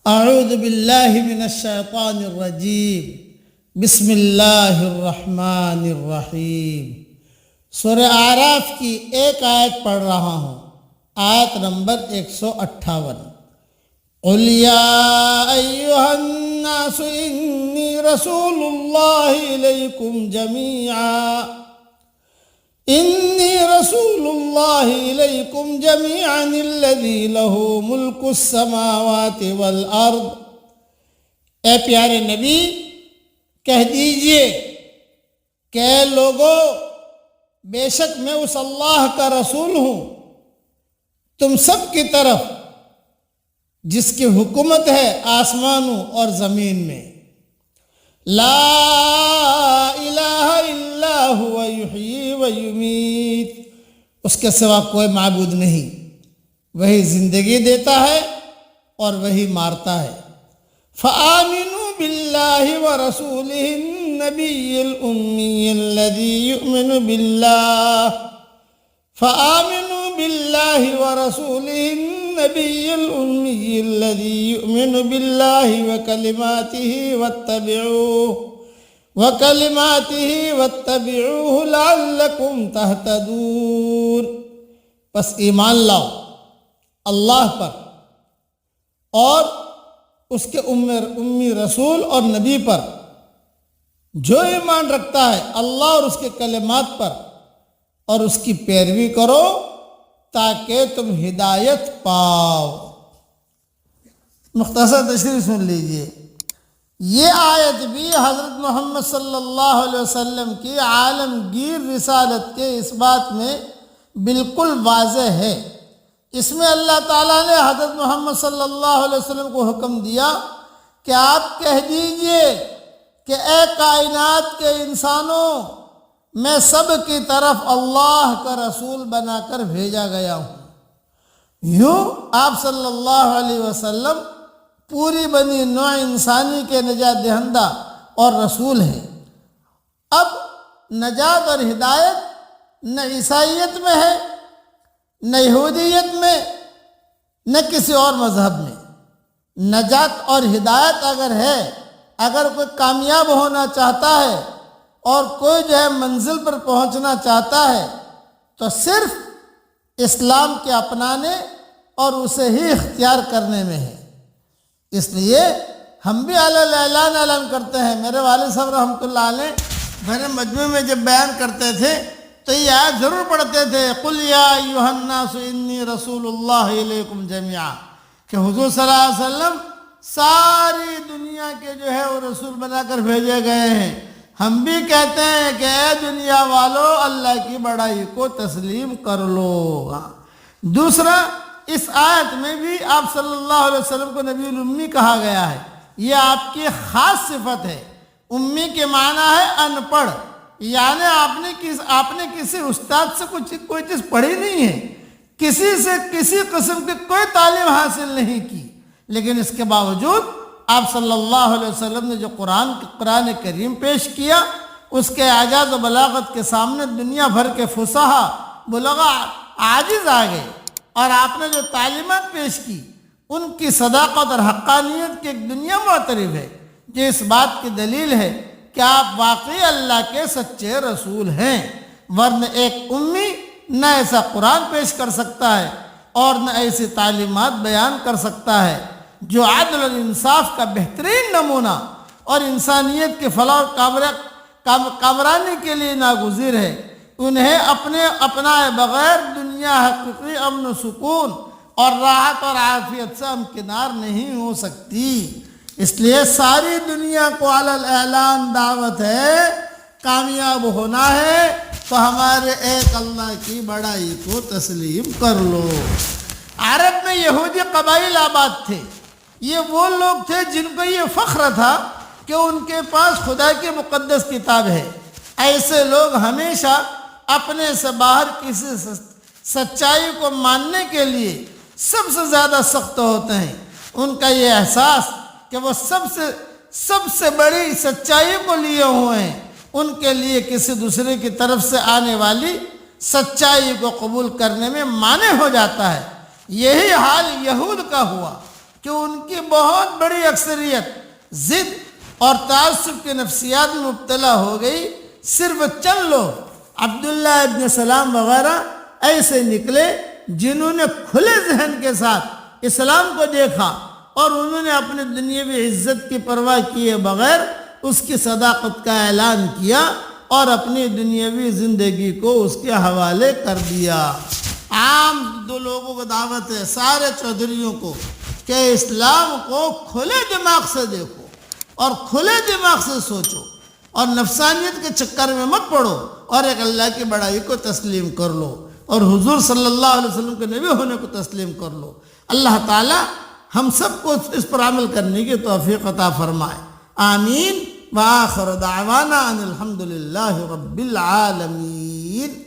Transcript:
اعوذ باللہ من الشیطان الرجیم بسم اللہ الرحمن الرحیم۔ سورہ اعراف کی ایک آیت پڑھ رہا ہوں، آیت نمبر 158۔ قل یا ایہا الناس انی رسول اللہ الیکم جمیعا الذی لہ ملک السماوات والارض۔ اے پیارے نبی، کہہ دیجئے کہ اے لوگو، بے شک میں اس اللہ کا رسول ہوں تم سب کی طرف جس کی حکومت ہے آسمانوں اور زمین میں۔ لا الہ الا هو یحیی و یمیت، اس کے سوا کوئی معبود نہیں، وہی زندگی دیتا ہے اور وہی مارتا ہے۔ فآمنوا باللہ ورسولہ النبی الأمی الذی یؤمن باللہ وکلماتہ واتبعوہ لعلکم تہتدون۔ پس ایمان لاؤ اللہ پر اور اس کے امی رسول اور نبی پر، جو ایمان رکھتا ہے اللہ اور اس کے کلمات پر، اور اس کی پیروی کرو تاکہ تم ہدایت پاؤ۔ مختصر تشریح سن لیجئے۔ یہ آیت بھی حضرت محمد صلی اللہ علیہ وسلم کی عالمگیر رسالت کے اس بات میں بالکل واضح ہے۔ اس میں اللہ تعالیٰ نے حضرت محمد صلی اللہ علیہ وسلم کو حکم دیا کہ آپ کہہ دیجئے کہ اے کائنات کے انسانوں، میں سب کی طرف اللہ کا رسول بنا کر بھیجا گیا ہوں۔ یوں آپ صلی اللہ علیہ وسلم پوری بنی نوع انسانی کے نجات دہندہ اور رسول ہیں۔ اب نجات اور ہدایت نہ عیسائیت میں ہے، نہ یہودیت میں، نہ کسی اور مذہب میں۔ نجات اور ہدایت اگر ہے، اگر کوئی کامیاب ہونا چاہتا ہے اور کوئی جو ہے منزل پر پہنچنا چاہتا ہے تو صرف اسلام کے اپنانے اور اسے ہی اختیار کرنے میں ہے۔ اس لیے ہم بھی اعلان کرتے ہیں۔ میرے والد صاحب رحمۃ اللہ علیہ میرے مجموعے میں جب بیان کرتے تھے تو یہ آیت ضرور پڑھتے تھے، قل یا ایھا الناس انی رسول اللہ الیکم جمیعا، کہ حضور صلی اللہ علیہ وسلم ساری دنیا کے جو ہے وہ رسول بنا کر بھیجے گئے ہیں۔ ہم بھی کہتے ہیں کہ اے دنیا والو، اللہ کی بڑائی کو تسلیم کر لو۔ دوسرا، اس آیت میں بھی آپ صلی اللہ علیہ وسلم کو نبی الامی کہا گیا ہے۔ یہ آپ کی خاص صفت ہے۔ امی کے معنی ہے ان پڑھ، یعنی آپ نے کسی استاد سے کوئی چیز پڑھی نہیں ہے، کسی سے کسی قسم کی کوئی تعلیم حاصل نہیں کی، لیکن اس کے باوجود آپ صلی اللہ علیہ وسلم نے جو قرآن کریم پیش کیا، اس کے اعجاز و بلاغت کے سامنے دنیا بھر کے فصحا بلغاء عاجز آ گئے، اور آپ نے جو تعلیمات پیش کی ان کی صداقت اور حقانیت کی ایک دنیا معترف ہے، جو اس بات کی دلیل ہے کہ آپ واقعی اللہ کے سچے رسول ہیں۔ ورنہ ایک امی نہ ایسا قرآن پیش کر سکتا ہے اور نہ ایسی تعلیمات بیان کر سکتا ہے جو عدل اور انصاف کا بہترین نمونہ اور انسانیت کے فلاح اور کامرانی کے لیے ناگزیر ہے۔ انہیں اپنائے بغیر دنیا حقیقی امن و سکون اور راحت اور عافیت سے ہمکنار نہیں ہو سکتی۔ اس لیے ساری دنیا کو علی الاعلان دعوت ہے، کامیاب ہونا ہے تو ہمارے ایک اللہ کی بڑائی کو تسلیم کر لو۔ عرب میں یہودی قبائل آباد تھے۔ یہ وہ لوگ تھے جن کو یہ فخر تھا کہ ان کے پاس خدا کی مقدس کتاب ہے۔ ایسے لوگ ہمیشہ اپنے سے باہر کسی سچائی کو ماننے کے لیے سب سے زیادہ سخت ہوتے ہیں۔ ان کا یہ احساس کہ وہ سب سے بڑی سچائی کو لیے ہوئے ہیں، ان کے لیے کسی دوسرے کی طرف سے آنے والی سچائی کو قبول کرنے میں مانع ہو جاتا ہے۔ یہی حال یہود کا ہوا۔ کہ ان کی بہت بڑی اکثریت ضد اور تعصب کے نفسیات میں مبتلا ہو گئی. صرف چند لوگ عبداللہ ابن سلام وغیرہ ایسے نکلے جنہوں نے کھلے ذہن کے ساتھ اسلام کو دیکھا اور انہوں نے اپنی دنیاوی عزت کی پرواہ کیے بغیر اس کی صداقت کا اعلان کیا اور اپنی دنیاوی زندگی کو اس کے حوالے کر دیا. عام 2 لوگوں کو دعوت ہے، سارے چودھریوں کو، کہ اسلام کو کھلے دماغ سے دیکھو اور کھلے دماغ سے سوچو اور نفسانیت کے چکر میں مت پڑو اور ایک اللہ کی بڑائی کو تسلیم کر لو اور حضور صلی اللہ علیہ وسلم کے نبی ہونے کو تسلیم کر لو. اللہ تعالی ہم سب کو اس پر عمل کرنے کی توفیق عطا فرمائے. آمین. وآخر دعوانا ان الحمد للہ رب العالمین.